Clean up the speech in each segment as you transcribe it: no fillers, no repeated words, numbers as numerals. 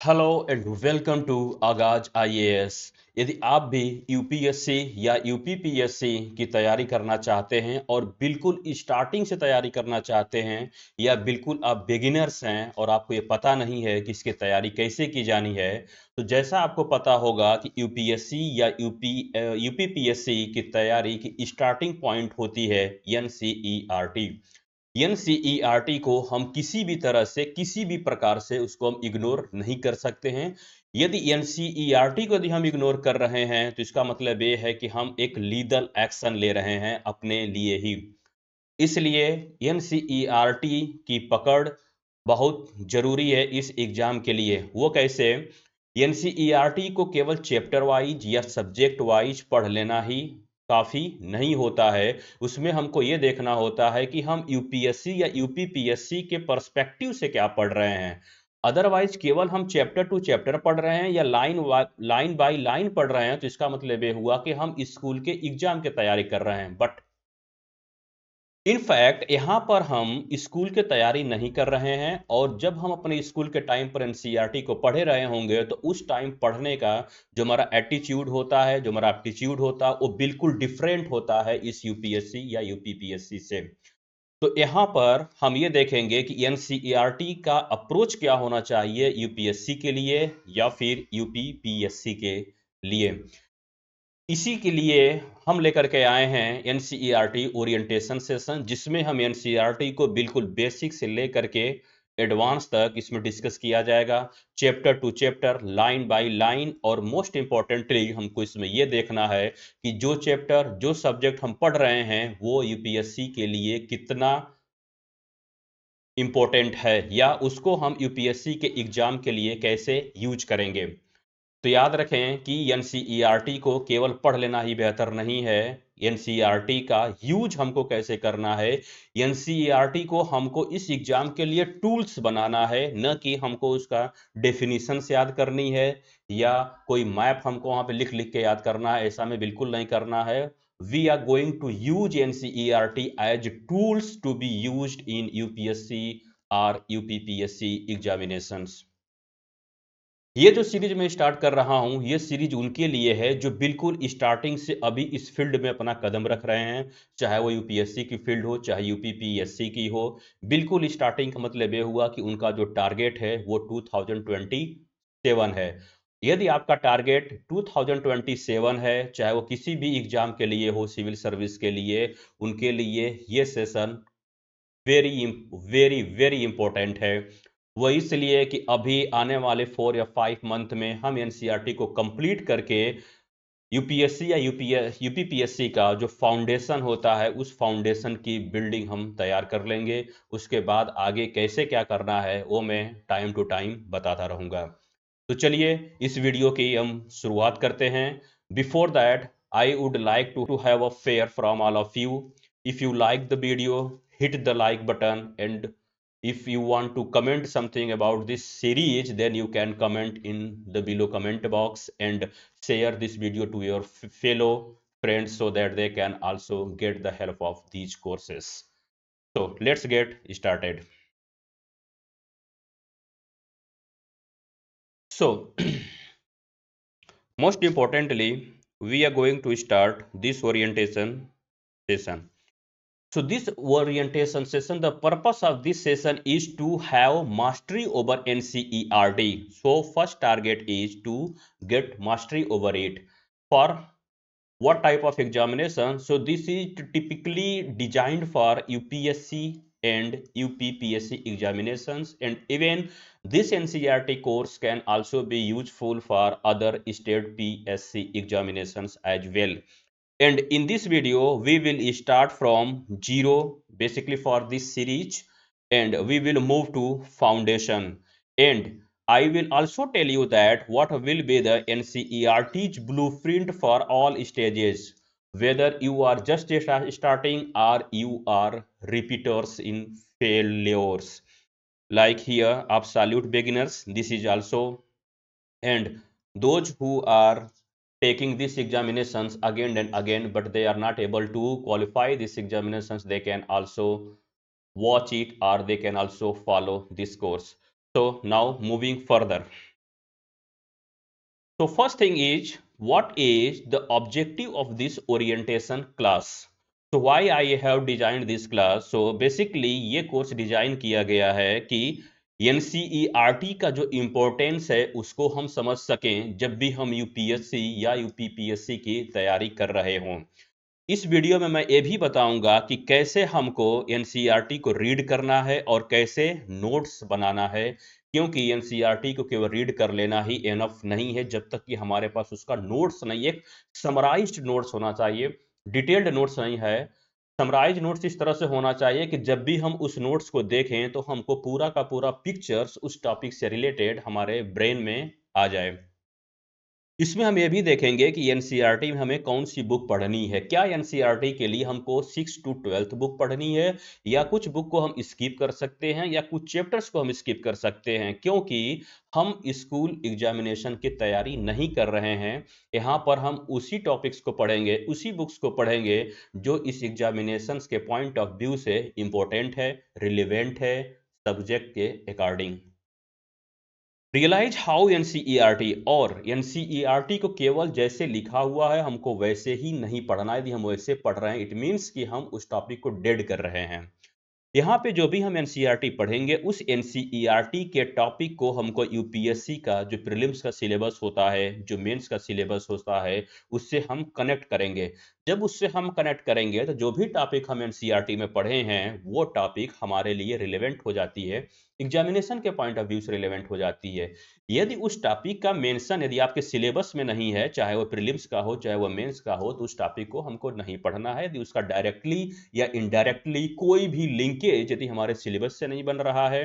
Hello and welcome to आगाज IAS. यदि आप भी यूपीएससी या यूपीपीएससी की तैयारी करना चाहते हैं और बिल्कुल स्टार्टिंग से तैयारी करना चाहते हैं या बिल्कुल आप बिगिनर्स हैं और आपको ये पता नहीं है कि इसकी तैयारी कैसे की जानी है, तो जैसा आपको पता होगा कि यूपीएससी या यूपीपीएससी की तैयारी की स्टार्टिंग पॉइंट होती है एनसीईआरटी। एनसीईआरटी को हम किसी भी तरह से किसी भी प्रकार से उसको हम इग्नोर नहीं कर सकते हैं। यदि एनसीईआरटी को यदि हम इग्नोर कर रहे हैं तो इसका मतलब ये है कि हम एक लीगल एक्शन ले रहे हैं अपने लिए ही। इसलिए एनसीईआरटी की पकड़ बहुत जरूरी है इस एग्जाम के लिए। वो कैसे? एनसीईआरटी को केवल चैप्टर वाइज या सब्जेक्ट वाइज पढ़ लेना ही काफ़ी नहीं होता है। उसमें हमको ये देखना होता है कि हम यूपीएससी या यूपीपीएससी के पर्सपेक्टिव से क्या पढ़ रहे हैं। अदरवाइज केवल हम चैप्टर टू चैप्टर पढ़ रहे हैं या लाइन बाय लाइन पढ़ रहे हैं तो इसका मतलब ये हुआ कि हम स्कूल के एग्जाम की तैयारी कर रहे हैं। बट इनफैक्ट यहाँ पर हम स्कूल की तैयारी नहीं कर रहे हैं, और जब हम अपने स्कूल के टाइम पर एनसीईआरटी को पढ़े रहे होंगे तो उस टाइम पढ़ने का जो हमारा एटीट्यूड होता है, जो हमारा एप्टीट्यूड होता है, वो बिल्कुल डिफरेंट होता है इस यूपीएससी या यूपीपीएससी से। तो यहाँ पर हम ये देखेंगे कि एनसीईआरटी का अप्रोच क्या होना चाहिए यूपीएससी के लिए या फिर यूपीपीएससी के लिए। इसी के लिए हम लेकर के आए हैं एनसीईआरटी ओरिएंटेशन सेशन, जिसमें हम एनसीईआरटी को बिल्कुल बेसिक से लेकर के एडवांस तक इसमें डिस्कस किया जाएगा, chapter two chapter, line by line. और मोस्ट इंपॉर्टेंटली हमको इसमें यह देखना है कि जो चैप्टर जो सब्जेक्ट हम पढ़ रहे हैं वो यूपीएससी के लिए कितना इंपॉर्टेंट है या उसको हम यूपीएससी के एग्जाम के लिए कैसे यूज करेंगे। तो याद रखें कि एनसीईआरटी को केवल पढ़ लेना ही बेहतर नहीं है। एनसीईआरटी का यूज हमको कैसे करना है, एनसीईआरटी को हमको इस एग्जाम के लिए टूल्स बनाना है, न कि हमको उसका डेफिनेशन से याद करनी है या कोई मैप हमको वहां पे लिख लिख के याद करना है। ऐसा में बिल्कुल नहीं करना है। We are going to use NCERT as tools to be used in UPSC और यूपीपीएससी एग्जामिनेशंस। ये जो सीरीज मैं स्टार्ट कर रहा हूं, ये सीरीज उनके लिए है जो बिल्कुल स्टार्टिंग से अभी इस फील्ड में अपना कदम रख रहे हैं, चाहे वो यूपीएससी की फील्ड हो चाहे यूपीपीएससी की हो। बिल्कुल स्टार्टिंग का मतलब ये हुआ कि उनका जो टारगेट है वो 2027 है। यदि आपका टारगेट 2027 है, चाहे वो किसी भी एग्जाम के लिए हो, सिविल सर्विस के लिए, उनके लिए ये session very very very important है। वो इसलिए कि अभी आने वाले 4 या 5 मंथ में हम एनसीईआरटी को कंप्लीट करके यूपीएससी या यूपीपीएससी का जो फाउंडेशन होता है उस फाउंडेशन की बिल्डिंग हम तैयार कर लेंगे। उसके बाद आगे कैसे क्या करना है वो मैं टाइम टू टाइम बताता रहूँगा। तो चलिए इस वीडियो की हम शुरुआत करते हैं। Before that I would like to have a fair from all of you. If you like the video, hit the like button, and if you want to comment something about this series, then you can comment in the below comment box and share this video to your fellow friends so that they can also get the help of these courses. So let's get started. So most importantly, we are going to start this orientation session. So this orientation session, the purpose of this session is to have mastery over NCERT. So first target is to get mastery over it. For what type of examination? So this is typically designed for UPSC and UPPSC examinations, and even this NCERT course can also be useful for other state PSC examinations as well. And in this video we will start from zero basically for this series, and we will move to foundation. And I will also tell you that what will be the NCERT's blueprint for all stages, whether you are just starting or you are repeaters in failures. Like here absolute beginners, this is also, and those who are taking these examinations again and again but they are not able to qualify these examinations, they can also watch it or they can also follow this course. So now moving further, So first thing is, what is the objective of this orientation class? So why I have designed this class? So basically ये course design किया गया है कि NCERT का जो importance है उसको हम समझ सकें जब भी हम यूपीएससी या यूपीपीएससी की तैयारी कर रहे हों। इस वीडियो में मैं ये भी बताऊंगा कि कैसे हमको एनसीईआरटी को रीड करना है और कैसे नोट्स बनाना है, क्योंकि एनसीईआरटी को केवल रीड कर लेना ही एनफ नहीं है जब तक कि हमारे पास उसका नोट्स नहीं, एक समराइज्ड नोट्स होना चाहिए, डिटेल्ड नोट्स नहीं है। समराइज नोट्स इस तरह से होना चाहिए कि जब भी हम उस नोट्स को देखें तो हमको पूरा का पूरा पिक्चर्स उस टॉपिक से रिलेटेड हमारे ब्रेन में आ जाए। इसमें हम ये भी देखेंगे कि एनसीईआरटी में हमें कौन सी बुक पढ़नी है, क्या एनसीईआरटी के लिए हमको 6 to 12 बुक पढ़नी है या कुछ बुक को हम स्किप कर सकते हैं या कुछ चैप्टर्स को हम स्किप कर सकते हैं, क्योंकि हम स्कूल एग्जामिनेशन की तैयारी नहीं कर रहे हैं। यहाँ पर हम उसी टॉपिक्स को पढ़ेंगे, उसी बुक्स को पढ़ेंगे जो इस एग्जामिनेशन के पॉइंट ऑफ व्यू से इम्पोर्टेंट है, रिलेवेंट है सब्जेक्ट के अकॉर्डिंग। रियलाइज हाउ एनसीईआरटी, और एनसीईआरटी को केवल जैसे लिखा हुआ है हमको वैसे ही नहीं पढ़ना है। यदि हम वैसे पढ़ रहे हैं इट मीन्स कि हम उस टॉपिक को डेड कर रहे हैं। यहाँ पे जो भी हम एनसीईआरटी पढ़ेंगे उस एनसीईआरटी के टॉपिक को हमको यूपीएससी का जो प्रीलिम्स का सिलेबस होता है, जो मेंस का सिलेबस होता है, उससे हम कनेक्ट करेंगे। जब उससे हम कनेक्ट करेंगे तो जो भी टॉपिक हम एनसीईआरटी में पढ़े हैं वो टॉपिक हमारे लिए रिलेवेंट हो जाती है, एग्जामिनेशन के पॉइंट ऑफ व्यू से रिलेवेंट हो जाती है। यदि उस टॉपिक का मेंशन यदि आपके सिलेबस में नहीं है, चाहे वो प्रीलिम्स का हो चाहे वो मेंस का हो, तो उस टॉपिक को हमको नहीं पढ़ना है। यदि उसका डायरेक्टली या इनडायरेक्टली कोई भी लिंकेज यदि हमारे सिलेबस से नहीं बन रहा है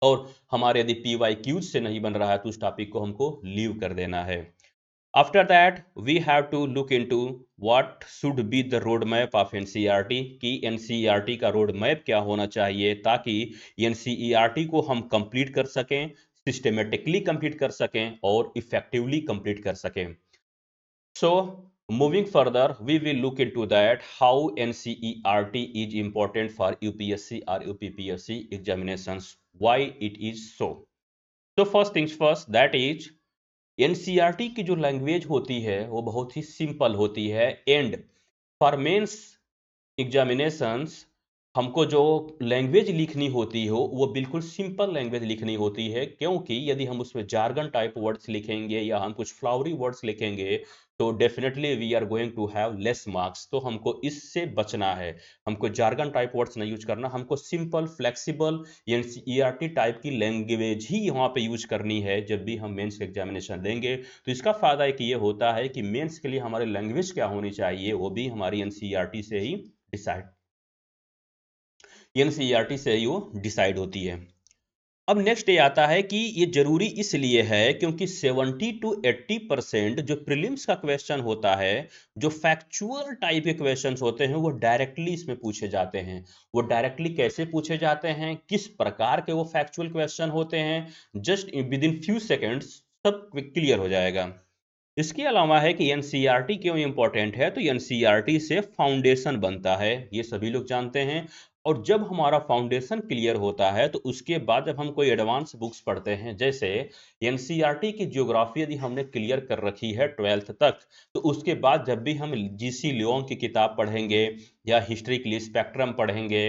और हमारे यदि PYQs से नहीं बन रहा है तो उस टॉपिक को हमको लीव कर देना है। After that we have to look into what should be the road map of NCERT, कि एनसीईआरटी का रोड मैप क्या होना चाहिए ताकि एनसीईआरटी को हम कंप्लीट कर सकें, सिस्टमेटिकली कंप्लीट कर सकें और इफेक्टिवली कंप्लीट कर सकें। So, moving further, we will look into that how NCERT is important for UPSC or UPPSC examinations. Why it is so? So first things first, that is NCERT की जो language होती है वो बहुत ही simple होती है, एंड फॉर मेंस एग्जामिनेशंस हमको जो लैंग्वेज लिखनी होती हो वो बिल्कुल सिंपल लैंग्वेज लिखनी होती है, क्योंकि यदि हम उसमें जार्गन टाइप वर्ड्स लिखेंगे या हम कुछ फ्लावरी वर्ड्स लिखेंगे तो definitely we are going to have less marks. तो हमको इससे बचना है, हमको जार्गन टाइप वर्ड्स नहीं यूज करना, हमको सिंपल फ्लेक्सिबल एनसीईआरटी टाइप की लैंग्वेज ही वहाँ पे यूज करनी है जब भी हम मेंस एग्जामिनेशन देंगे। तो इसका फायदा एक ये होता है कि मेंस के लिए हमारी लैंग्वेज क्या होनी चाहिए वो भी हमारी एनसीईआरटी से ही एनसीईआरटी से ही वो डिसाइड होती है। अब नेक्स्ट ये आता है कि ये जरूरी इसलिए है क्योंकि 70 to 80% जो प्रीलिम्स का क्वेश्चन होता है, जो फैक्चुअल टाइप के क्वेश्चंस होते हैं वो डायरेक्टली इसमें पूछे जाते हैं। वो डायरेक्टली कैसे पूछे जाते हैं, किस प्रकार के वो फैक्चुअल क्वेश्चन होते हैं, just within few seconds सब क्लियर हो जाएगा। इसके अलावा है कि एनसीईआरटी क्यों इंपॉर्टेंट है, तो एनसीईआरटी से फाउंडेशन बनता है, ये सभी लोग जानते हैं। और जब हमारा फाउंडेशन क्लियर होता है तो उसके बाद जब हम कोई एडवांस बुक्स पढ़ते हैं, जैसे एनसीईआरटी की ज्योग्राफी यदि हमने क्लियर कर रखी है 12th तक, तो उसके बाद जब भी हम जीसी लियोंग की किताब पढ़ेंगे या हिस्ट्री के लिए स्पेक्ट्रम पढ़ेंगे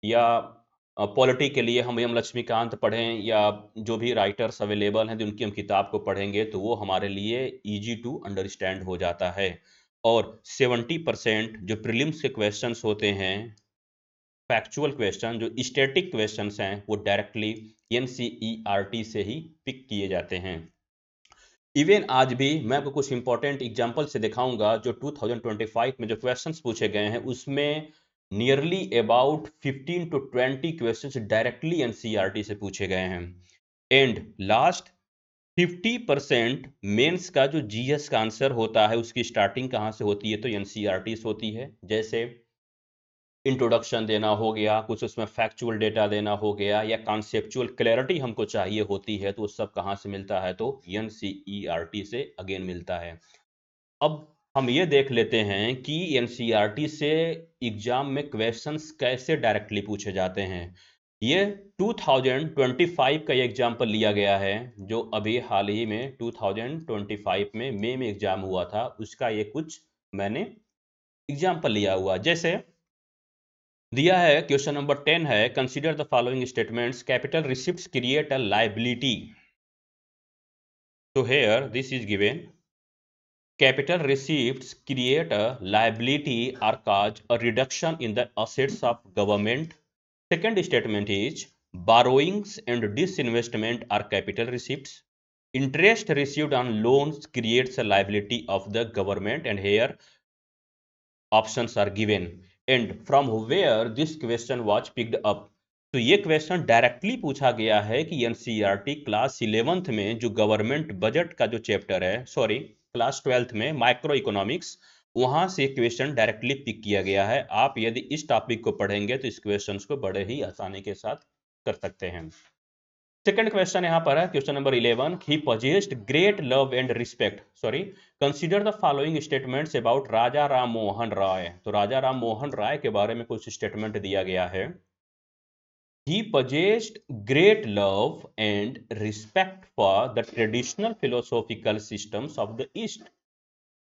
या पॉलिटी के लिए हम एम लक्ष्मीकांत पढ़ें या जो भी राइटर्स अवेलेबल हैं जिनकी हम किताब को पढ़ेंगे तो वो हमारे लिए इजी टू अंडरस्टैंड हो जाता है। और 70% जो प्रीलिम्स के क्वेश्चंस होते हैं, फैक्चुअल क्वेश्चन जो स्टैटिक क्वेश्चंस हैं, वो डायरेक्टली एनसीईआरटी से ही पिक किए जाते हैं। इवन आज भी मैं आपको कुछ इंपॉर्टेंट एग्जांपल से दिखाऊंगा जो 2025 में जो क्वेश्चंस पूछे गए हैं उसमें nearly about 15 to 20 questions directly NCERT से पूछे गए हैं। एंड लास्ट 50% मेंस का जो जीएस का आंसर होता है उसकी स्टार्टिंग कहाँ से होती है, तो एनसीईआरटी से होती है। जैसे इंट्रोडक्शन देना हो गया, कुछ उसमें फैक्चुअल डेटा देना हो गया या कॉन्सेप्चुअल क्लैरिटी हमको चाहिए होती है, तो वो सब कहाँ से मिलता है, तो एनसीईआरटी से अगेन मिलता है। अब हम ये देख लेते हैं कि एनसीईआरटी से एग्जाम में क्वेश्चंस कैसे डायरेक्टली पूछे जाते हैं। ये 2025 का ये एग्जाम्पल लिया गया है, जो अभी हाल ही में 2025 में मई में एग्जाम हुआ था, उसका ये कुछ मैंने एग्जाम्पल लिया हुआ। जैसे दिया है क्वेश्चन नंबर 10 है, consider the following statements, capital receipts create a liability. तो here this is given, capital receipts create a liability or cause a reduction in the assets of government. Second statement is borrowings and disinvestment are capital receipts. Interest received on loans creates a liability of the government, and here options are given. And from where this question was picked up? तो ये question directly पूछा गया है कि NCERT class 11th में जो government budget का जो चैप्टर है, सॉरी क्लास 12th में माइक्रो इकोनॉमिक्स, वहां से क्वेश्चन डायरेक्टली पिक किया गया है। आप यदि इस टॉपिक को पढ़ेंगे तो इस क्वेश्चन को बड़े ही आसानी के साथ कर सकते हैं। सेकंड क्वेश्चन यहां पर है, question number 11, he possessed great love and respect, sorry, consider the following statements about Raja Ram Mohan Roy. तो राजा राम मोहन राय के बारे में कुछ स्टेटमेंट दिया गया है। He possessed great love and respect for the traditional philosophical systems of the East.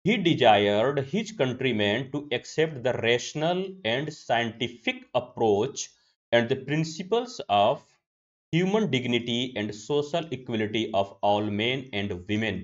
He desired his countrymen to accept the rational and scientific approach and the principles of human dignity and social equality of all men and women.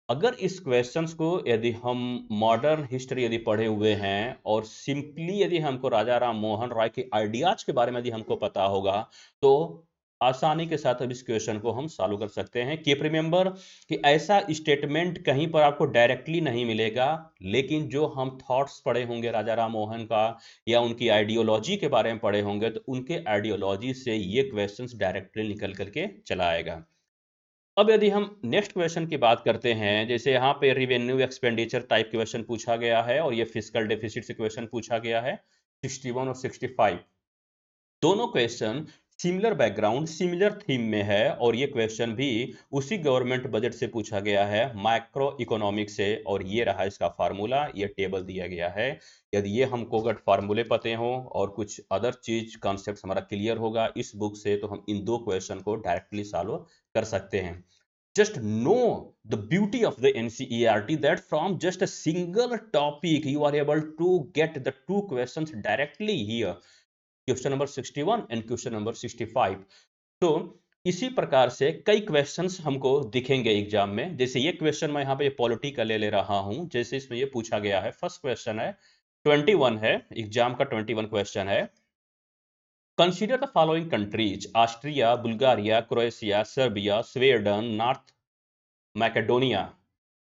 अगर इस questions को यदि हम modern history यदि पढ़े हुए हैं और सिंपली यदि हमको राजा राम मोहन राय के आइडियाज के बारे में यदि हमको पता होगा, तो आसानी के साथ अब इस क्वेश्चन को हम सॉल्व कर सकते हैं। कीप रिमेंबर कि ऐसा स्टेटमेंट कहीं पर आपको डायरेक्टली नहीं मिलेगा, लेकिन जो हम थॉट्स पढ़े होंगे राजा राम मोहन का या उनकी आइडियोलॉजी के बारे में पढ़े होंगे, तो उनके आइडियोलॉजी से ये क्वेश्चंस डायरेक्टली निकल करके चला आएगा। अब यदि हम नेक्स्ट क्वेश्चन की बात करते हैं, जैसे यहाँ पे रिवेन्यू एक्सपेंडिचर टाइप क्वेश्चन पूछा गया है और ये फिस्कल डेफिसिट से क्वेश्चन पूछा गया है 61 और 65। दोनों question similar background similar theme में है और ये क्वेश्चन भी उसी गवर्नमेंट बजट से पूछा गया है, माइक्रो इकोनॉमिक से। और ये रहा इसका फार्मूला, ये टेबल दिया गया है। यदि ये हमको अगर फार्मूले पते हो और कुछ अदर चीज कॉन्सेप्ट हमारा क्लियर होगा इस बुक से, तो हम इन दो क्वेश्चन को डायरेक्टली सॉल्व कर सकते हैं। Just know the beauty of the NCERT that from just a single topic you are able to get the two questions directly here, question number 61 and question number 65। तो इसी प्रकार से कई questions हमको दिखेंगे एग्जाम में। जैसे ये क्वेश्चन मैं यहाँ पे पॉलिटी का ले रहा हूं, जैसे इसमें ये पूछा गया है, फर्स्ट क्वेश्चन है 21 है, एग्जाम का 21 क्वेश्चन है। Consider the following countries, Austria, Bulgaria, Croatia, Serbia, Sweden, north Macedonia.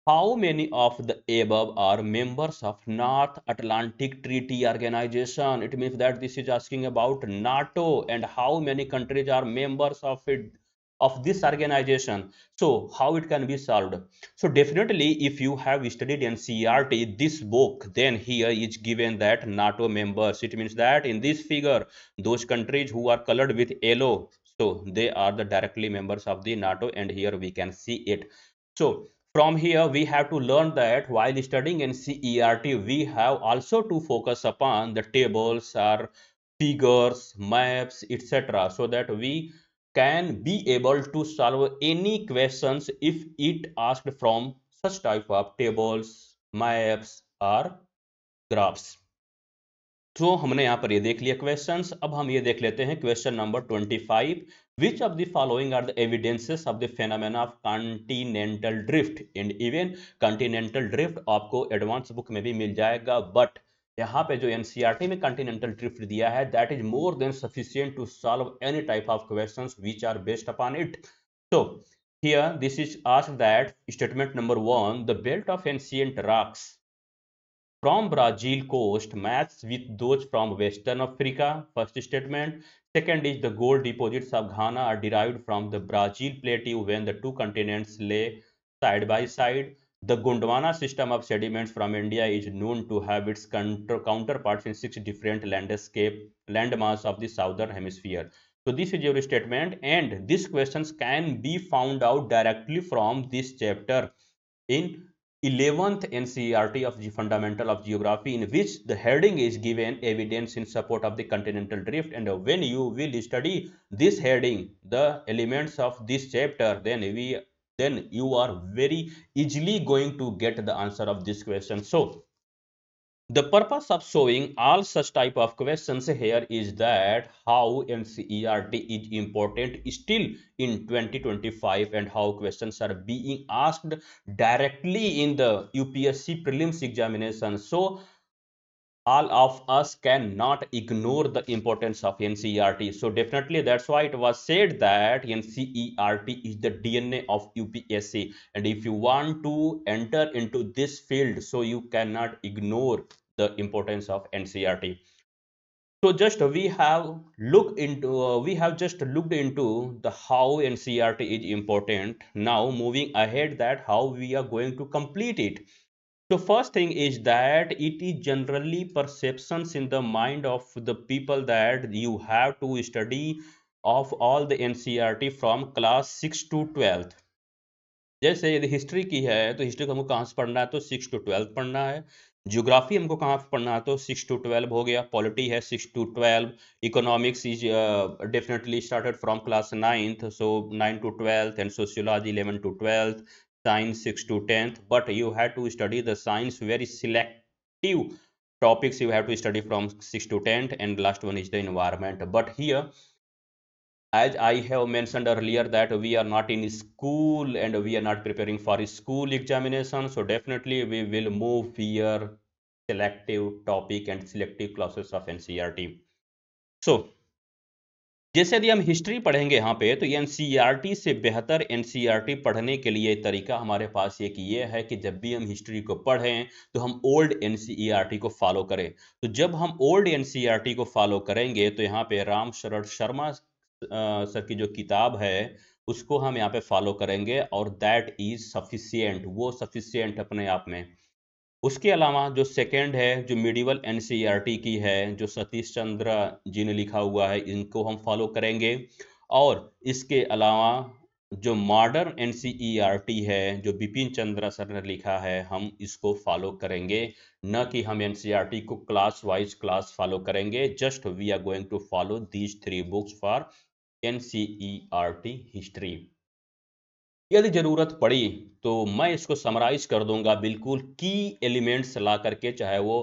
How many of the above are members of North Atlantic Treaty Organization? It means that this is asking about NATO, and how many countries are members of it, of this organization. So how it can be solved? So definitely if you have studied NCERT this book, then here is given that NATO members. It means that in this figure those countries who are colored with yellow, so they are the directly members of the NATO, and here we can see it. So from here we have to learn that while studying NCERT we have also to focus upon the tables or figures, maps, etc., so that we can be able to solve any questions if it asked from such type of tables, maps or graphs. तो हमने यहाँ पर ये देख लिया questions. अब हम ये देख लेते हैं question number 25, which of the following are the evidences of the phenomena of continental drift. And even continental drift आपको एडवांस बुक में भी मिल जाएगा, बट यहाँ पे जो एनसीईआरटी में कॉन्टिनेंटल ड्रिफ्ट दिया है, that is more than sufficient to solve any type of questions which are based upon it. So here this is asked that statement number 1, the belt of ancient rocks from Brazil coast matches with those from Western Africa. First statement. Second is the gold deposits of Ghana are derived from the Brazil plateau when the two continents lay side by side. The Gondwana system of sediments from India is known to have its counterparts in 6 different landmass of the southern hemisphere. So this is your statement, and these questions can be found out directly from this chapter in 11th NCERT of the Fundamental of Geography, in which the heading is given evidence in support of the continental drift. And when you will study this heading, the elements of this chapter, then you are very easily going to get the answer of this question. So the purpose of showing all such type of questions here is that how NCERT is important still in 2025 and how questions are being asked directly in the UPSC prelims examination. So all of us cannot ignore the importance of NCERT. So definitely that's why it was said that NCERT is the DNA of UPSC. And if you want to enter into this field, so you cannot ignore the importance of NCERT. So just we have just looked into the how NCERT is important. Now moving ahead, that how we are going to complete it. So first thing is that it is generally perceptions in the mind of the people that you have to study of all the NCERT from class 6 to 12th. जैसे यदि history की है तो history को हमको कहाँ से पढ़ना है, तो 6 to 12 पढ़ना है। ज्योग्राफी हमको कहाँ से पढ़ना है, तो 6 to 12 हो गया। पॉलिटी है 6 to 12। Economics is definitely started from class 9th, so 9 to 12th, and sociology 11 to 12th, science 6 to 10th. But you have to study the science very selective topics you have to study from 6 to 10th, and last one is the environment. But here, as I have mentioned earlier, that we are not in school and we are not preparing for school examination, so definitely we will move here selective topic and selective classes of NCERT. So जैसे यदि हम history पढ़ेंगे यहाँ पे, तो NCERT से बेहतर NCERT पढ़ने के लिए तरीका हमारे पास एक ये है कि जब भी हम हिस्ट्री को पढ़ें तो हम ओल्ड एनसीईआरटी को फॉलो करें। तो जब हम ओल्ड एनसीईआरटी को फॉलो करेंगे तो यहाँ पे राम शरण शर्मा सर की जो किताब है उसको हम यहाँ पे फॉलो करेंगे, और दैट इज सफिशियंट, वो सफिशियंट अपने आप में। उसके अलावा जो सेकंड है, जो मिडिवल एनसीईआरटी की है, जो सतीश चंद्र जी ने लिखा हुआ है, इनको हम फॉलो करेंगे। और इसके अलावा जो मॉडर्न एनसीईआरटी है, जो बिपिन चंद्र सर ने लिखा है, हम इसको फॉलो करेंगे। न कि हम एनसीईआरटी को क्लास वाइज क्लास फॉलो करेंगे। Just we are going to follow these 3 books for NCERT history. यदि जरूरत पड़ी तो मैं इसको समराइज कर दूंगा बिल्कुल की एलिमेंट्स ला करके, चाहे वो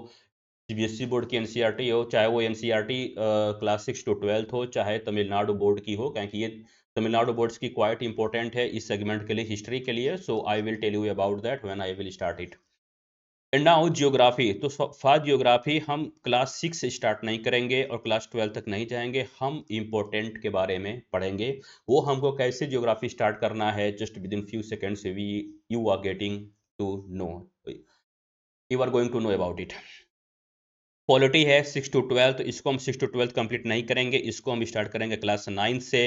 सीबीएसई बोर्ड की एनसीईआरटी हो, चाहे वो एनसीईआरटी क्लास 6 to 12 हो, चाहे तमिलनाडु बोर्ड की हो, क्योंकि ये तमिलनाडु बोर्ड्स की क्वाइट इंपॉर्टेंट है इस सेगमेंट के लिए, हिस्ट्री के लिए। So I will tell you about that when I will start it. And now geography. तो फॉर जियोग्राफी हम क्लास 6 से स्टार्ट नहीं करेंगे और क्लास 12 तक नहीं जाएंगे, हम इम्पोर्टेंट के बारे में पढ़ेंगे। वो हमको कैसे जियोग्राफी स्टार्ट करना है, just within few seconds we you are getting to know, you are going to know about it. Polity है 6 to 12, तो इसको हम 6 to 12 कंप्लीट नहीं करेंगे, इसको हम स्टार्ट करेंगे क्लास 9 से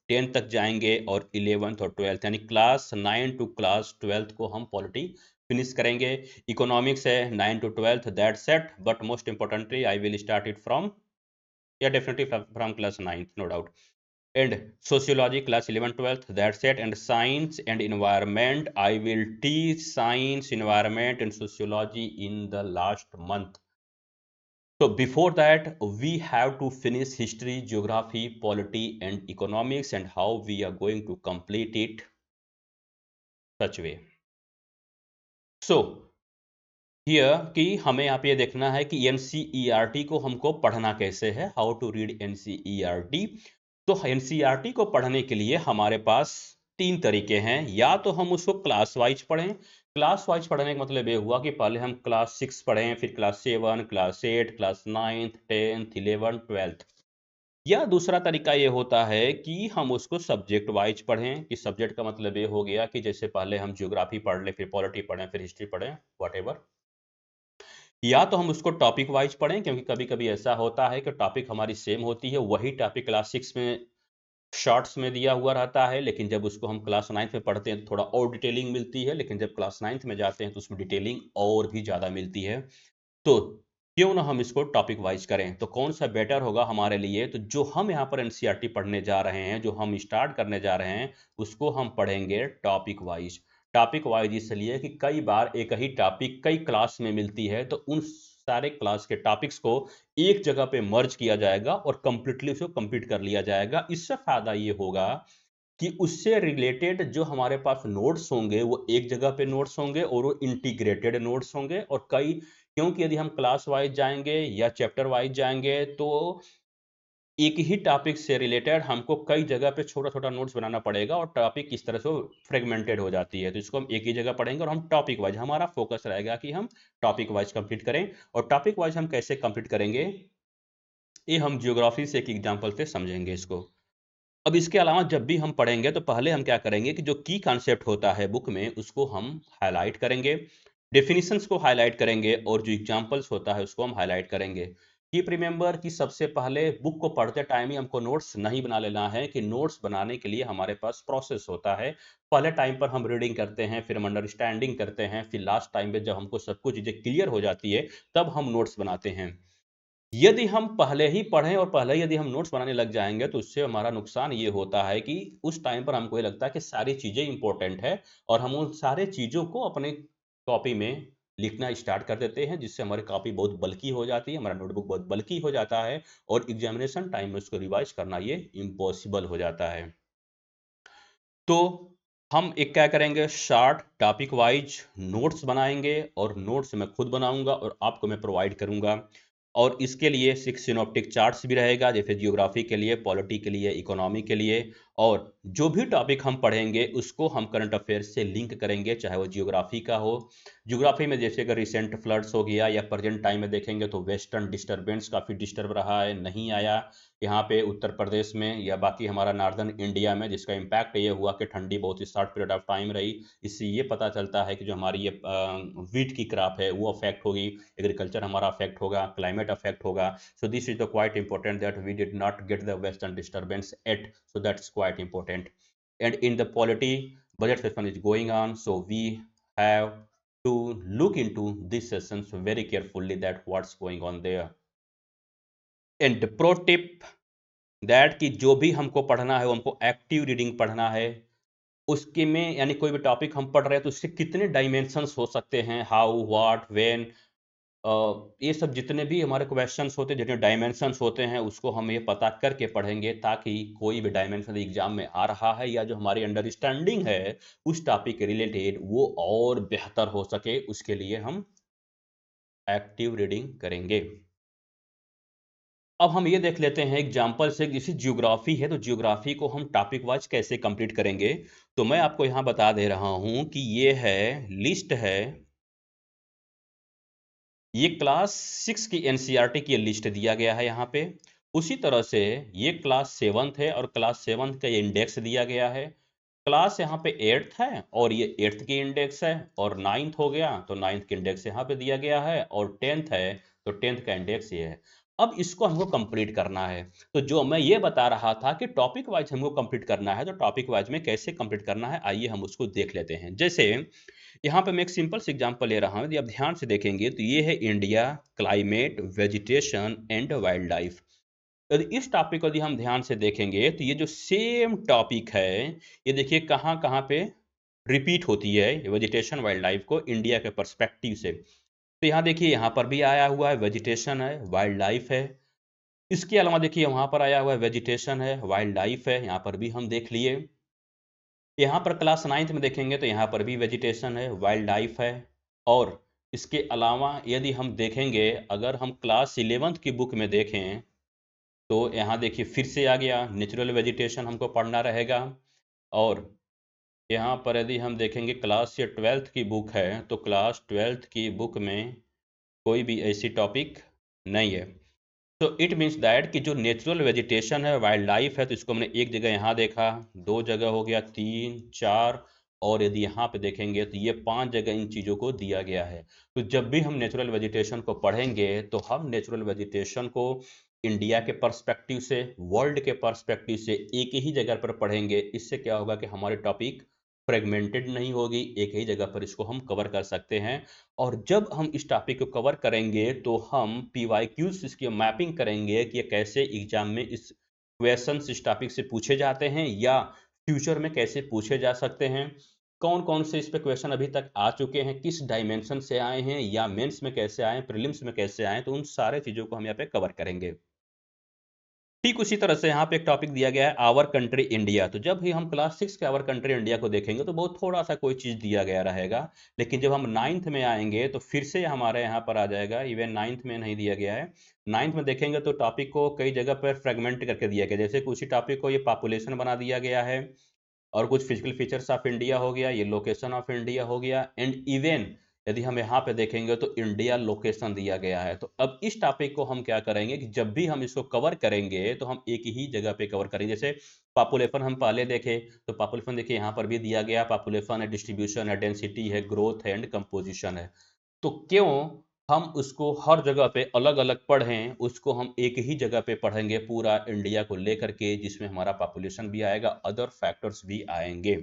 10 तक जाएंगे, और 11th और 12th यानी क्लास 9 to क्लास 12 को हम पॉलिटी फिनिश करेंगे। इकोनॉमिक्स है 9 to 12th, that set, but most importantly I will start it from, या definitely from class 9th, no doubt. And sociology class 11 12th, that's it. And science and environment, I will teach science, environment and sociology in the last month. So before that we have to finish history, geography, polity and economics, and how we are going to complete it such way. So here कि हमें यहाँ पे देखना है कि NCERT को हमको पढ़ना कैसे है, हाउ टू रीड एनसीईआरटी। तो एनसीईआरटी को पढ़ने के लिए हमारे पास 3 तरीके हैं। या तो हम उसको क्लास वाइज पढ़ें। क्लास वाइज पढ़ने का मतलब ये हुआ कि पहले हम क्लास 6 पढ़ें, फिर class 7, class 8, class 9th, 10th, 11th, 12th। या दूसरा तरीका ये होता है कि हम उसको सब्जेक्ट वाइज पढ़ें, कि सब्जेक्ट का मतलब ये हो गया कि जैसे पहले हम ज्योग्राफी पढ़ लें, फिर पॉलिटी पढ़ें, फिर हिस्ट्री पढ़ें, व्हाटएवर। या तो हम उसको टॉपिक वाइज पढ़ें, क्योंकि कभी कभी ऐसा होता है कि टॉपिक हमारी सेम होती है, वही टॉपिक क्लास 6 में शॉर्ट्स में दिया हुआ रहता है, लेकिन जब उसको हम क्लास 9th में पढ़ते हैं तो थोड़ा और डिटेलिंग मिलती है, लेकिन जब क्लास 9th में जाते हैं तो उसमें डिटेलिंग और भी ज़्यादा मिलती है। तो क्यों ना हम इसको टॉपिक वाइज करें। तो कौन सा बेटर होगा हमारे लिए, तो जो हम यहाँ पर एनसीईआरटी पढ़ने जा रहे हैं, जो हम स्टार्ट करने जा रहे हैं, उसको हम पढ़ेंगे टॉपिक वाइज। टॉपिक वाइज इसलिए कि कई बार एक ही टॉपिक कई क्लास में मिलती है, तो उन सारे क्लास के टॉपिक्स को एक जगह पे मर्ज किया जाएगा और कंप्लीटली उसको कंप्लीट कर लिया जाएगा। इससे फायदा ये होगा कि उससे रिलेटेड जो हमारे पास नोट्स होंगे वो एक जगह पे नोट्स होंगे और वो इंटीग्रेटेड नोट्स होंगे। और कई, क्योंकि यदि हम क्लास वाइज जाएंगे या चैप्टर वाइज जाएंगे तो एक ही टॉपिक से रिलेटेड हमको कई जगह पे छोटा छोटा नोट्स बनाना पड़ेगा और टॉपिक किस तरह से फ्रेगमेंटेड हो जाती है। तो इसको हम एक ही जगह पढ़ेंगे और हम टॉपिक वाइज, हमारा फोकस रहेगा कि हम टॉपिक वाइज कंप्लीट करें। और टॉपिक वाइज हम कैसे कंप्लीट करेंगे, ये हम जियोग्राफी से एक एग्जांपल से समझेंगे इसको। अब इसके अलावा जब भी हम पढ़ेंगे तो पहले हम क्या करेंगे कि जो की कॉन्सेप्ट होता है बुक में उसको हम हाईलाइट करेंगे, डेफिनेशंस को हाईलाइट करेंगे और जो एग्जांपल्स होता है उसको हम हाईलाइट करेंगे। कीप रिमेंबर कि सबसे पहले बुक को पढ़ते टाइम ही हमको नोट्स नहीं बना लेना है, कि नोट्स बनाने के लिए हमारे पास प्रोसेस होता है। पहले टाइम पर हम रीडिंग करते हैं, फिर हम अंडरस्टैंडिंग करते हैं, फिर लास्ट टाइम पे जब हमको सब कुछ चीज़ें क्लियर हो जाती है तब हम नोट्स बनाते हैं। यदि हम पहले ही पढ़ें और पहले ही यदि हम नोट्स बनाने लग जाएंगे तो उससे हमारा नुकसान ये होता है कि उस टाइम पर हमको ये लगता है कि सारी चीज़ें इंपॉर्टेंट है और हम उन सारे चीज़ों को अपने कॉपी में लिखना स्टार्ट कर देते हैं, जिससे हमारी कॉपी बहुत बल्की हो जाती है, हमारा नोटबुक बहुत बल्की हो जाता है और एग्जामिनेशन टाइम में उसको रिवाइज करना ये इम्पॉसिबल हो जाता है। तो हम एक क्या करेंगे, शॉर्ट टॉपिक वाइज नोट्स बनाएंगे और नोट्स मैं खुद बनाऊंगा और आपको मैं प्रोवाइड करूंगा। और इसके लिए 6 सिनॉप्टिक चार्ट्स भी रहेगा, जैसे जियोग्राफी के लिए, पॉलिटी के लिए, इकोनॉमी के लिए। और जो भी टॉपिक हम पढ़ेंगे उसको हम करंट अफेयर्स से लिंक करेंगे, चाहे वो जियोग्राफी का हो। जियोग्राफी में जैसे अगर रिसेंट फ्लड्स हो गया या प्रेजेंट टाइम में देखेंगे तो वेस्टर्न डिस्टर्बेंस काफ़ी डिस्टर्ब रहा है, नहीं आया यहाँ पे उत्तर प्रदेश में या बाकी हमारा नॉर्दर्न इंडिया में, जिसका इम्पैक्ट ये हुआ कि ठंडी बहुत ही शॉर्ट पीरियड ऑफ टाइम रही। इससे ये पता चलता है कि जो हमारी ये वीट की क्रॉप है वो अफेक्ट होगी, एग्रीकल्चर हमारा अफेक्ट होगा, क्लाइमेट अफेक्ट होगा। So this is the quite important that we did not get the western disturbance at, so that's quite important. And in the polity, budget session is going on, so we have to look into these sessions very carefully that what's going on there. And pro tip that कि जो भी हमको पढ़ना है वो हमको active reading पढ़ना है। उसके में यानी कोई भी टॉपिक हम पढ़ रहे हैं तो उसके कितने डायमेंशंस हो सकते हैं, हाउ, व्हाट, व्हेन, ये सब जितने भी हमारे क्वेश्चंस होते हैं, जितने डायमेंशंस होते हैं उसको हम ये पता करके पढ़ेंगे, ताकि कोई भी डायमेंशन एग्जाम में आ रहा है या जो हमारी अंडरस्टैंडिंग है उस टॉपिक के रिलेटेड वो और बेहतर हो सके, उसके लिए हम एक्टिव रीडिंग करेंगे। अब हम ये देख लेते हैं एग्जाम्पल से, जैसे जियोग्राफी है तो जियोग्राफी को हम टॉपिक वाइज कैसे कंप्लीट करेंगे। तो मैं आपको यहाँ बता दे रहा हूँ कि ये है लिस्ट है, ये क्लास 6 की एनसीईआरटी की लिस्ट दिया गया है यहाँ पे। उसी तरह से ये क्लास 7th है और क्लास 7th का ये इंडेक्स दिया गया है। क्लास यहाँ पे 8th है और ये 8th की इंडेक्स है, और 9th हो गया तो 9th की इंडेक्स यहाँ पे दिया गया है, और 10th है तो 10th का इंडेक्स ये है। अब इसको हमको कंप्लीट करना है। तो जो मैं ये बता रहा था कि टॉपिक वाइज हमको कंप्लीट करना है, तो टॉपिक वाइज में कैसे कंप्लीट करना है आइए हम उसको देख लेते हैं। जैसे यहाँ पे मैं एक सिंपल सी एग्जांपल ले रहा हूँ, यदि आप ध्यान से देखेंगे तो ये है India, climate, vegetation and wild life. यदि इस टॉपिक को यदि हम ध्यान से देखेंगे तो ये जो सेम टॉपिक है ये देखिए कहाँ कहाँ पे रिपीट होती है, वेजिटेशन वाइल्ड लाइफ को इंडिया के पर्सपेक्टिव से। तो यहाँ देखिए यहाँ पर भी आया हुआ है वेजिटेशन है, वाइल्ड लाइफ है। इसके अलावा देखिए वहाँ पर आया हुआ है वेजिटेशन है, वाइल्ड लाइफ है, यहाँ पर भी हम देख लिए। यहाँ पर क्लास 9th में देखेंगे तो यहाँ पर भी वेजिटेशन है, वाइल्ड लाइफ है। और इसके अलावा यदि हम देखेंगे, अगर हम क्लास 11th की बुक में देखें तो यहाँ देखिए फिर से आ गया नेचुरल वेजिटेशन हमको पढ़ना रहेगा। और यहाँ पर यदि हम देखेंगे क्लास ये 12th की बुक है तो क्लास 12th की बुक में कोई भी ऐसी टॉपिक नहीं है। तो इट मीन्स दैट कि जो नेचुरल वेजिटेशन है, वाइल्ड लाइफ है, तो इसको हमने एक जगह यहाँ देखा, 2 जगह हो गया, 3, 4, और यदि यहाँ पे देखेंगे तो ये 5 जगह इन चीज़ों को दिया गया है। तो जब भी हम नेचुरल वेजिटेशन को पढ़ेंगे तो हम नेचुरल वेजिटेशन को इंडिया के पर्सपेक्टिव से, वर्ल्ड के पर्सपेक्टिव से एक ही जगह पर पढ़ेंगे। इससे क्या होगा कि हमारी टॉपिक फ्रेगमेंटेड नहीं होगी, एक ही जगह पर इसको हम कवर कर सकते हैं। और जब हम इस टॉपिक को कवर करेंगे तो हम पीवाईक्यूज इसकी मैपिंग करेंगे कि ये कैसे एग्जाम में इस क्वेश्चंस इस टॉपिक से पूछे जाते हैं या फ्यूचर में कैसे पूछे जा सकते हैं। कौन कौन से इस पे क्वेश्चन अभी तक आ चुके हैं, किस डायमेंशन से आए हैं, या मेंस में कैसे आए, प्रीलिम्स में कैसे आए, तो उन सारे चीजों को हम यहाँ पे कवर करेंगे। ठीक उसी तरह से यहाँ पे एक टॉपिक दिया गया है आवर कंट्री इंडिया। तो जब भी हम क्लास 6 के आवर कंट्री इंडिया को देखेंगे तो बहुत थोड़ा सा कोई चीज दिया गया रहेगा, लेकिन जब हम नाइन्थ में आएंगे तो फिर से हमारे यहाँ पर आ जाएगा। इवन नाइन्थ में नहीं दिया गया है, नाइन्थ में देखेंगे तो टॉपिक को कई जगह पर फ्रेगमेंट करके दिया गया, जैसे कि उसी टॉपिक को ये पॉपुलेशन बना दिया गया है, और कुछ फिजिकल फीचर्स ऑफ इंडिया हो गया, ये लोकेशन ऑफ इंडिया हो गया, एंड इवन यदि हम यहाँ पे देखेंगे तो इंडिया लोकेशन दिया गया है। तो अब इस टॉपिक को हम क्या करेंगे कि जब भी हम इसको कवर करेंगे तो हम एक ही जगह पे कवर करेंगे। जैसे पॉपुलेशन हम पहले देखे, तो पॉपुलेशन देखिए यहाँ पर भी दिया गया, पॉपुलेशन है, डिस्ट्रीब्यूशन है, डेंसिटी है, ग्रोथ है, एंड कंपोजिशन है। तो क्यों हम उसको हर जगह पे अलग अलग पढ़ें, उसको हम एक ही जगह पे पढ़ेंगे पूरा इंडिया को लेकर के, जिसमें हमारा पॉपुलेशन भी आएगा, अदर फैक्टर्स भी आएंगे।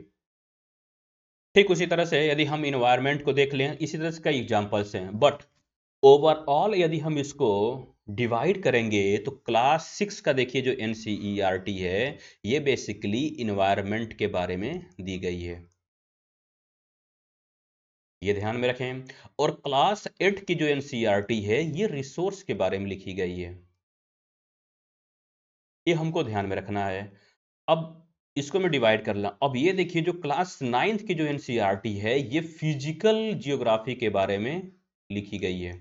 ठीक उसी तरह से यदि हम इन्वायरमेंट को देख लें, इसी तरह से कई एग्जांपल्स हैं, बट ओवरऑल यदि हम इसको डिवाइड करेंगे तो क्लास 6 का देखिए जो एनसीईआरटी है, ये बेसिकली इन्वायरमेंट के बारे में दी गई है, ये ध्यान में रखें। और क्लास 8 की जो एनसीईआरटी है, ये रिसोर्स के बारे में लिखी गई है, ये हमको ध्यान में रखना है। अब इसको मैं डिवाइड कर ला। अब ये देखिए जो क्लास 9th की जो एनसीईआरटी है, ये फिजिकल जियोग्राफी के बारे में लिखी गई है,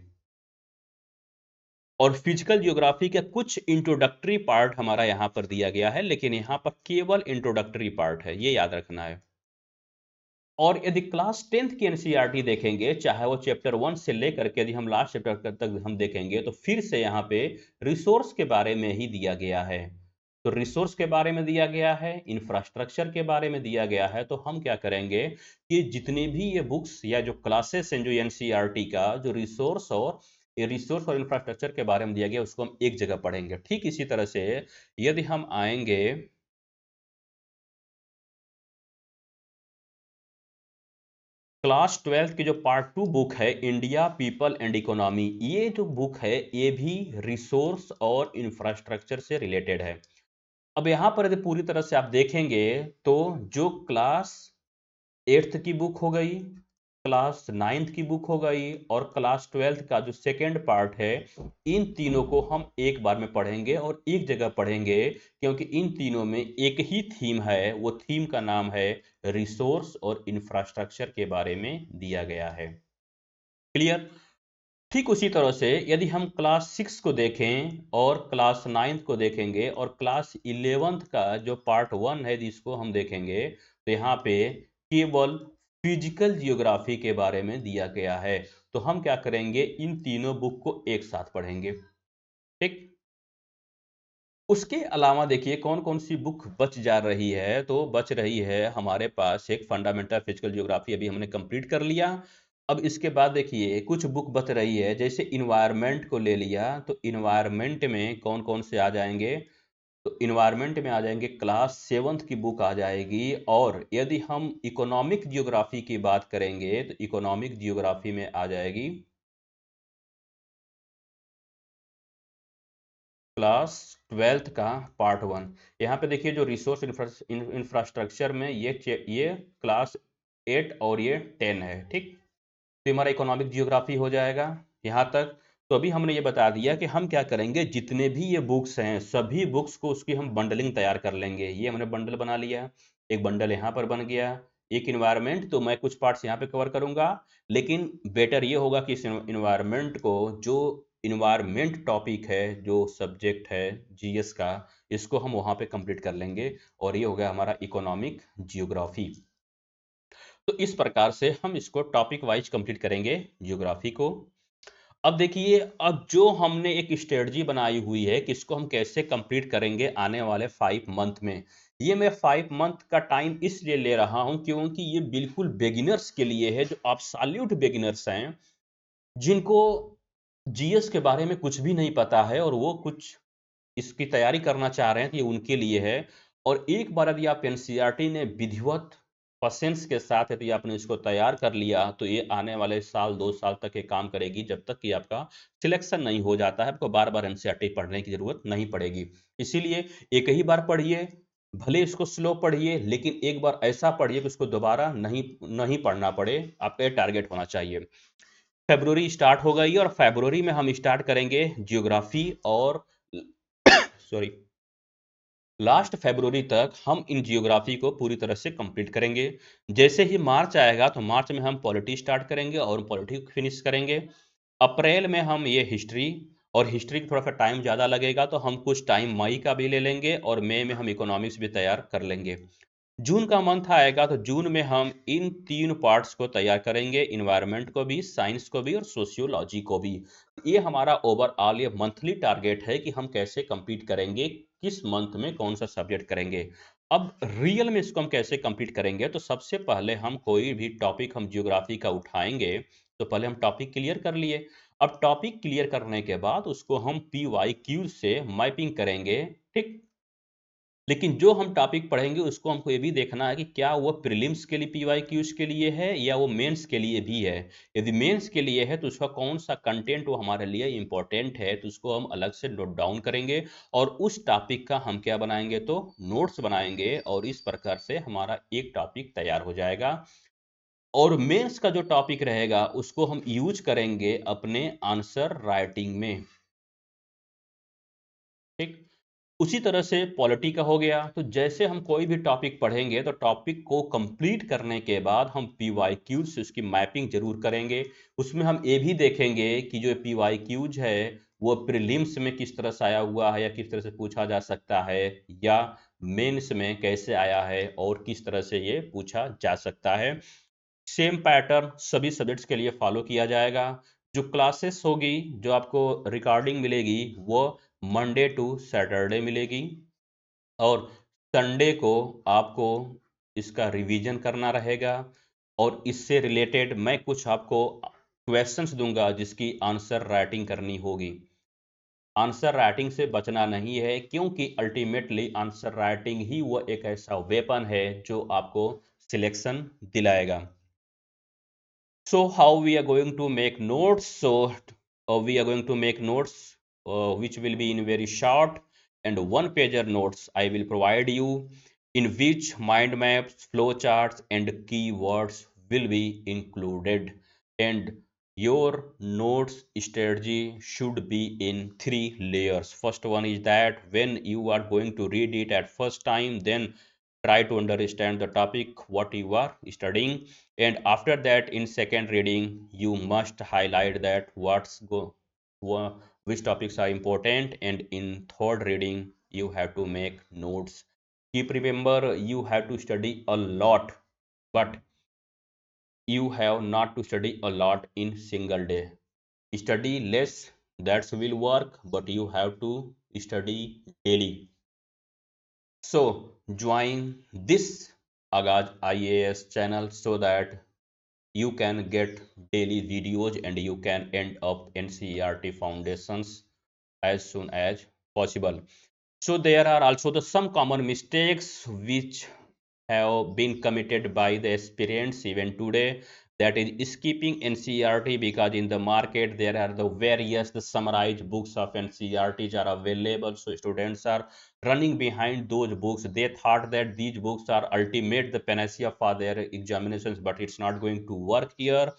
और फिजिकल जियोग्राफी का कुछ इंट्रोडक्टरी पार्ट हमारा यहाँ पर दिया गया है, लेकिन यहाँ पर केवल इंट्रोडक्टरी पार्ट है, ये याद रखना है। और यदि क्लास 10th की एनसीईआरटी देखेंगे, चाहे वो चैप्टर 1 से लेकर के यदि हम लास्ट चैप्टर तक हम देखेंगे, तो फिर से यहाँ पे रिसोर्स के बारे में ही दिया गया है। तो रिसोर्स के बारे में दिया गया है, इंफ्रास्ट्रक्चर के बारे में दिया गया है। तो हम क्या करेंगे कि जितने भी ये बुक्स या जो क्लासेस हैं जो एनसीईआरटी का जो रिसोर्स और इंफ्रास्ट्रक्चर के बारे में दिया गया, उसको हम एक जगह पढ़ेंगे। ठीक इसी तरह से यदि हम आएंगे क्लास 12th की जो पार्ट 2 बुक है, इंडिया पीपल एंड इकोनॉमी, ये जो बुक है ये भी रिसोर्स और इंफ्रास्ट्रक्चर से रिलेटेड है। अब यहाँ पर यदि पूरी तरह से आप देखेंगे तो जो क्लास 8th की बुक हो गई, क्लास 9th की बुक हो गई, और क्लास 12th का जो सेकेंड पार्ट है, इन तीनों को हम एक बार में पढ़ेंगे और एक जगह पढ़ेंगे, क्योंकि इन तीनों में एक ही थीम है, वो थीम का नाम है रिसोर्स और इंफ्रास्ट्रक्चर के बारे में दिया गया है। क्लियर? ठीक उसी तरह से यदि हम क्लास 6 को देखें और क्लास 9th को देखेंगे और क्लास 11th का जो पार्ट 1 है जिसको हम देखेंगे, तो यहाँ पे केवल फिजिकल जियोग्राफी के बारे में दिया गया है। तो हम क्या करेंगे, इन तीनों बुक को एक साथ पढ़ेंगे। ठीक, उसके अलावा देखिए कौन कौन सी बुक बच जा रही है। तो बच रही है हमारे पास एक फंडामेंटल फिजिकल ज्योग्राफी, अभी हमने कंप्लीट कर लिया। अब इसके बाद देखिए कुछ बुक बच रही है, जैसे इन्वायरमेंट को ले लिया, तो इन्वायरमेंट में कौन कौन से आ जाएंगे, तो इन्वायरमेंट में आ जाएंगे क्लास 7th की बुक आ जाएगी। और यदि हम इकोनॉमिक जियोग्राफी की बात करेंगे तो इकोनॉमिक जियोग्राफी में आ जाएगी क्लास 12th का पार्ट 1। यहाँ पे देखिए जो रिसोर्स इंफ्रास्ट्रक्चर में ये क्लास 8 और ये 10 है। ठीक, तो हमारा इकोनॉमिक जियोग्राफी हो जाएगा यहाँ तक। तो अभी हमने ये बता दिया कि हम क्या करेंगे, जितने भी ये बुक्स हैं सभी बुक्स को उसकी हम बंडलिंग तैयार कर लेंगे। ये हमने बंडल बना लिया, एक बंडल यहाँ पर बन गया, एक इन्वायरमेंट, तो मैं कुछ पार्ट्स यहाँ पे कवर करूंगा, लेकिन बेटर ये होगा कि इस इन्वायरमेंट को, जो इन्वायरमेंट टॉपिक है, जो सब्जेक्ट है जीएस का, इसको हम वहाँ पे कंप्लीट कर लेंगे, और ये हो गया हमारा इकोनॉमिक जियोग्राफी। तो इस प्रकार से हम इसको टॉपिक वाइज कंप्लीट करेंगे जियोग्राफी को। अब देखिए, अब जो हमने एक स्ट्रेटजी बनाई हुई है कि इसको हम कैसे कंप्लीट करेंगे आने वाले 5 मंथ में। ये मैं 5 मंथ का टाइम इसलिए ले रहा हूं क्योंकि ये बिल्कुल बिगिनर्स के लिए है, जो एब्सोल्यूट बिगिनर्स हैं, जिनको जीएस के बारे में कुछ भी नहीं पता है और वो कुछ इसकी तैयारी करना चाह रहे हैं, तो ये उनके लिए है। और एक बार यदि आप एनसीईआरटी ने विधिवत पेशेंस के साथ यदि आपने इसको तैयार कर लिया, तो ये आने वाले साल 2 साल तक ये काम करेगी, जब तक कि आपका सिलेक्शन नहीं हो जाता है। आपको बार बार एनसीईआरटी पढ़ने की जरूरत नहीं पड़ेगी। इसीलिए एक ही बार पढ़िए, भले इसको स्लो पढ़िए, लेकिन एक बार ऐसा पढ़िए कि उसको दोबारा नहीं नहीं पढ़ना पड़े। आपका ये टारगेट होना चाहिए। फरवरी स्टार्ट हो गई और फरवरी में हम स्टार्ट करेंगे जियोग्राफी और सॉरी लास्ट फरवरी तक हम इन जियोग्राफी को पूरी तरह से कंप्लीट करेंगे। जैसे ही मार्च आएगा तो मार्च में हम पॉलिटी स्टार्ट करेंगे और पॉलिटी फिनिश करेंगे। अप्रैल में हम ये हिस्ट्री, और हिस्ट्री का थोड़ा सा टाइम ज़्यादा लगेगा तो हम कुछ टाइम मई का भी ले लेंगे, और मई में हम इकोनॉमिक्स भी तैयार कर लेंगे। जून का मंथ आएगा तो जून में हम इन तीन पार्ट्स को तैयार करेंगे, इन्वायरमेंट को भी, साइंस को भी और सोशियोलॉजी को भी। ये हमारा ओवरऑल ये मंथली टारगेट है कि हम कैसे कंप्लीट करेंगे, किस मंथ में कौन सा सब्जेक्ट करेंगे। अब रियल में इसको हम कैसे कंप्लीट करेंगे, तो सबसे पहले हम कोई भी टॉपिक हम जियोग्राफी का उठाएंगे तो पहले हम टॉपिक क्लियर कर लिए। अब टॉपिक क्लियर करने के बाद उसको हम PYQ से मैपिंग करेंगे, ठीक। लेकिन जो हम टॉपिक पढ़ेंगे उसको हमको ये भी देखना है कि क्या वो प्रीलिम्स के लिए PYQs के लिए है या वो मेंस के लिए भी है। यदि मेंस के लिए है तो उसका कौन सा कंटेंट वो हमारे लिए इंपॉर्टेंट है, तो उसको हम अलग से नोट डाउन करेंगे और उस टॉपिक का हम क्या बनाएंगे, तो नोट्स बनाएंगे, और इस प्रकार से हमारा एक टॉपिक तैयार हो जाएगा। और मेंस का जो टॉपिक रहेगा उसको हम यूज करेंगे अपने आंसर राइटिंग में, ठीक। उसी तरह से पॉलिटी का हो गया। तो जैसे हम कोई भी टॉपिक पढ़ेंगे तो टॉपिक को कंप्लीट करने के बाद हम PYQ से उसकी मैपिंग जरूर करेंगे। उसमें हम ये भी देखेंगे कि जो PYQs है वो प्रीलिम्स में किस तरह से आया हुआ है या किस तरह से पूछा जा सकता है, या मेंस में कैसे आया है और किस तरह से ये पूछा जा सकता है। सेम पैटर्न सभी सब्जेक्ट्स के लिए फॉलो किया जाएगा। जो क्लासेस होगी, जो आपको रिकॉर्डिंग मिलेगी, वो मंडे टू सैटरडे मिलेगी, और संडे को आपको इसका रिवीजन करना रहेगा। और इससे रिलेटेड मैं कुछ आपको क्वेश्चंस दूंगा जिसकी आंसर राइटिंग करनी होगी। आंसर राइटिंग से बचना नहीं है, क्योंकि अल्टीमेटली आंसर राइटिंग ही वो एक ऐसा वेपन है जो आपको सिलेक्शन दिलाएगा। So how we are going to make notes? So we are going to make notes which will be in very short and one pager notes I will provide you, in which mind maps, flowcharts and keywords will be included. And your notes strategy should be in 3 layers. First one is that when you are going to read it at first time, then try to understand the topic what you are studying, and after that in second reading you must highlight that which topics are important, and in third reading you have to make notes. Keep remember, you have to study a lot, but you have not to study a lot in single day. Study less, that will work, but you have to study daily. So join this Agaj IAS channel so that you can get daily videos and you can end up NCERT foundations as soon as possible. So there are also some common mistakes which have been committed by the aspirants even today, that is skipping NCERT, because in the market there are the various the summarized books of NCERTs are available, so students are running behind those books. They thought that these books are ultimate the panacea for their examinations, but it's not going to work here.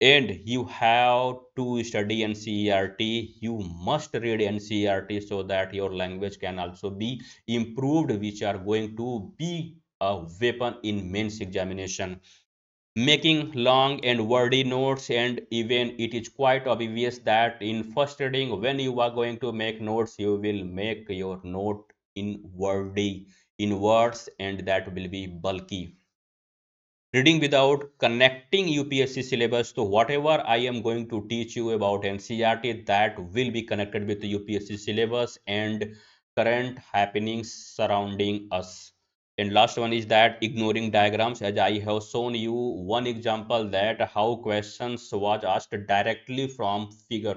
And you have to study NCERT, you must read NCERT so that your language can also be improved, which are going to be a weapon in mains examination. Making long and wordy notes, and even it is quite obvious that in first reading when you are going to make notes you will make your note in wordy, in words, and that will be bulky. Reading without connecting UPSC syllabus, so whatever I am going to teach you about NCERT, that will be connected with the UPSC syllabus and current happenings surrounding us. And last one is that ignoring diagrams, as I have shown you one example that how questions was asked directly from figure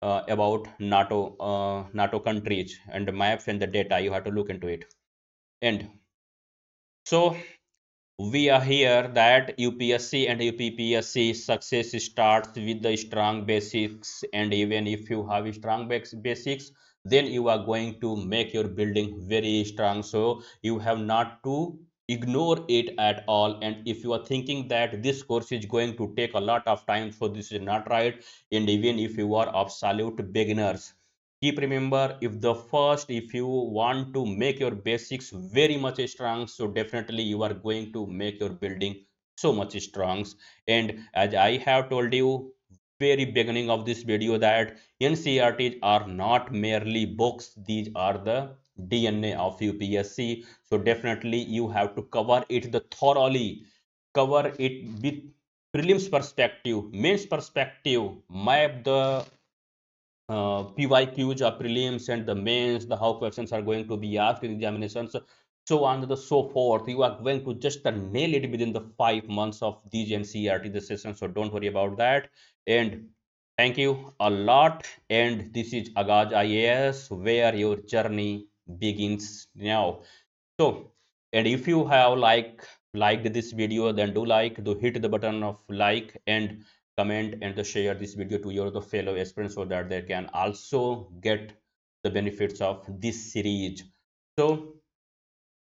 about NATO countries and maps and the data, you have to look into it. And so we are here that UPSC and UPPSC success starts with the strong basics, and even if you have strong basics, then you are going to make your building very strong. So you have not to ignore it at all. And if you are thinking that this course is going to take a lot of time, so this is not right. And even if you are absolute beginners, keep remember, if you want to make your basics very much strong, so definitely you are going to make your building so much strong. And as I have told you very beginning of this video, that NCERTs are not merely books, these are the DNA of UPSC. So definitely you have to cover it the thoroughly, cover it with prelims perspective, mains perspective, map the PYQs or prelims and the mains, the how questions are going to be asked in examinations, so on and so forth. You are going to just nail it within the 5 months of these NCERT the session. So don't worry about that. And thank you a lot. And this is Agaj IAS, where your journey begins now. So, and if you have liked this video, then do hit the button of like and comment and to share this video to your the fellow aspirants, so that they can also get the benefits of this series. So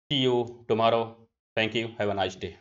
see you tomorrow. Thank you. Have a nice day.